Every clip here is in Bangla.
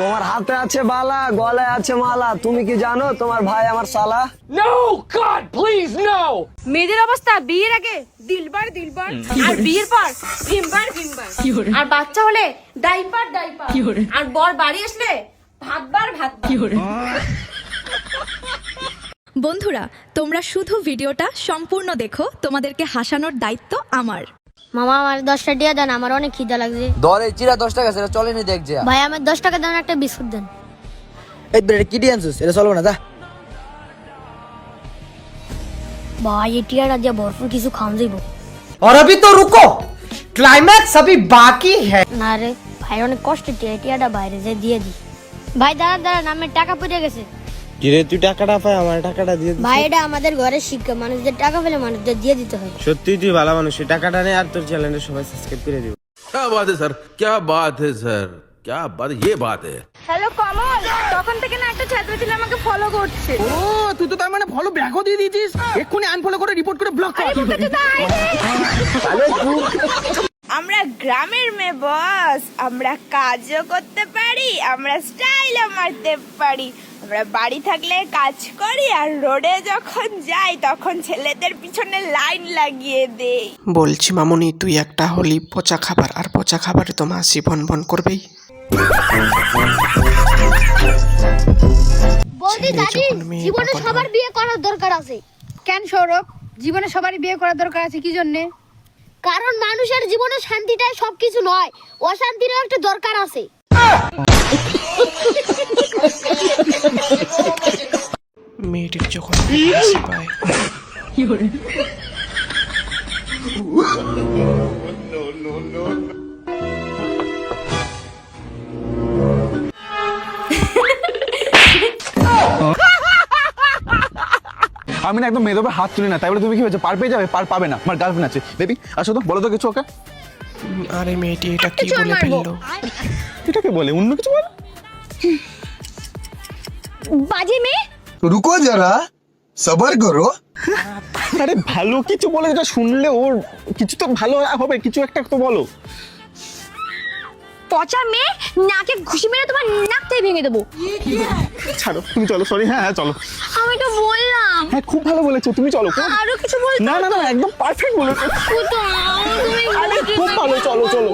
তোমার হাতে আছে বালা, গলায় আছে মালা, তুমি কি জানো তোমার ভাই আমার শালা? No, God, please, no! মেয়েদের অবস্থা বিয়ের আগে দিলবার দিলবার, আর বিয়ের পর ভিমবার ভিমবার, আর বাচ্চা হলে ডাইপার ডাইপার, আর বর বাড়ি আসলে ভাতবার ভাতবার। বন্ধুরা, তোমরা শুধু ভিডিওটা সম্পূর্ণ দেখো, তোমাদেরকে হাসানোর দায়িত্ব আমার। মামা আমার 10টা টাকা দেন, আমার অনেক খিদা লাগছে। দরে চিরা 10 টাকা সেটা চলেনি দেখ যা। ভাই আমার 10 টাকা দেন, একটা বিস্কুট দেন। এই ব্রেড কি দিয়ে আনছিস? এটা চলবে না যা। ভাই এই টিয়াটা দিয়ে ভরপুর কিছু খাওয়া যাইবো। और अभी तो रुको, क्लाइमैक्स अभी बाकी है। না রে ভাই, অনেক কষ্ট টিয়াটা বাইরে যে দিয়ে দি। ভাই দাঁড়ান দাঁড়ান, আমার টাকা পড়ে গেছে। কিরে তুই টাকাটা পাই, আমার টাকাটা দিয়ে দে। ভাই এটা আমাদের ঘরের শিক্ষা, মানুষদের টাকা পেলে মানুষদের দিয়ে দিতে হয়। সত্যি তুই ভালো মানুষ, এই টাকাটা নে আর তোর চ্যানেলে সবাই সাবস্ক্রাইব করে দিও। क्या बात है सर, क्या बात है सर, क्या बात, ये बात है। হ্যালো কমল, তখন থেকে না একটা ছাত্র ছিল আমাকে ফলো করছে। ও তুই তো তার মানে ফলো ব্যাকও দিয়ে দিয়েছিস, এক্ষুনি আনফলো করে রিপোর্ট করে ব্লক কর। আমরা গ্রামের মেয়ে বস, আমরা কাজও করতে পারি, আমরা স্টাইলও মারতে পারি। আমরা বাড়ি থাকলে কাজ করি, আর রোডে যখন যাই তখন ছেলেদের পিছনে লাইন লাগিয়ে দেই। বলছি মামুনি, তুই একটা হলি পচা খাবার, আর পচা খাবারে তো মাসি ভন ভন করবেই। বৌদি দাদি, জীবনে সবার বিয়ে করার দরকার আছে। কেন সৌরভ, জীবনে সবারই বিয়ে করার দরকার আছে কি জন্যে? কারণ মানুষের জীবনে শান্তিটাই সবকিছু নয়, অশান্তিরও একটা দরকার আছে। মেয়েটির যখন হাসি পায়, আমি না একদম মেয়েদের উপর হাত তুলি না, তাই বলে তুমি কি হয়েছে পার পেয়ে যাবে? পার পাবে না, আমার গার্লফ্রেন্ড আছে। বেবি আসো তো, বলো তো কিছু ওকে। আরে মেয়েটি এটা কি বলে ফেললো? এটাকে বলে অন্য কিছু বল। বাজে মেয়ে, রুকো যারা, সবার করো। আরে ভালো কিছু বলে, যেটা শুনলে ওর কিছু তো ভালো হবে, কিছু একটা তো বলো। পচা মেয়ে, নাকে ঘুষি মেরে তোমার নাকটাই ভেঙে দেবো। ছাড়ো, তুমি চলো। সরি, হ্যাঁ চলো। আমি তো বললাম। হ্যাঁ খুব ভালো বলেছো, তুমি চলো। আরো কিছু বল। না না না, একদম পারফেক্ট বলেছো। তুমি আরে খুব ভালো, চলো চলো।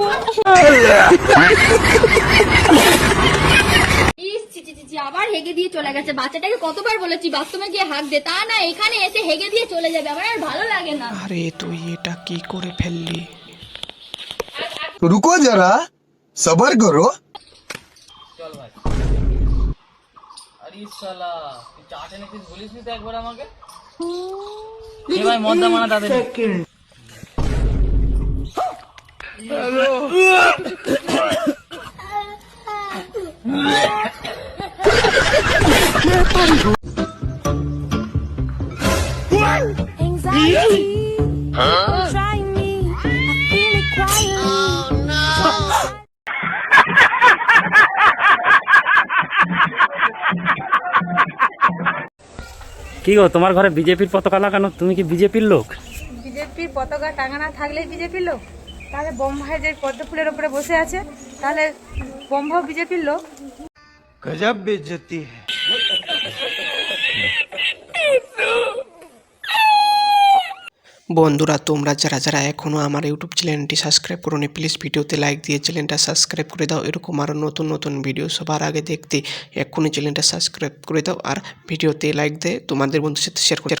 আবার হেগে দিয়ে চলে গেছে। বাচ্চাটাকে কতবার বলেছি বাথরুমে গিয়ে হাঁক দে, তা না এখানে এসে হেগে দিয়ে চলে যাবে। আমার আর ভালো লাগে না। আরে তুই এটা কি করে ফেললি? রুকো যারা, সবার করো। আরে শালা তুই চাটে নাকি বলিসনি তো একবার আমাকে? এ ভাই মন্দা মানা দাদা। কি গো, তোমার ঘরে বিজেপির পতাকা লাগানো, তুমি কি বিজেপির লোক? বিজেপির পতাকা টাঙানো থাকলেই বিজেপির লোক? তাহলে বোম্বাই যে পদ্ম ফুলের উপরে বসে আছে, তাহলে বোম্বাও বিজেপির লোক? গজব বেইজ্জতি है। বন্ধুরা, তোমরা যারা যারা এখনো আমার ইউটিউব চ্যানেলটি সাবস্ক্রাইব করোনি, প্লিজ ভিডিওতে লাইক দিয়ে চ্যানেলটা সাবস্ক্রাইব করে দাও। এরকম আরও নতুন নতুন ভিডিও সবার আগে দেখতে এক্ষুনি চ্যানেলটা সাবস্ক্রাইব করে দাও, আর ভিডিওতে লাইক দিয়ে তোমাদের বন্ধুদের সাথে শেয়ার করে।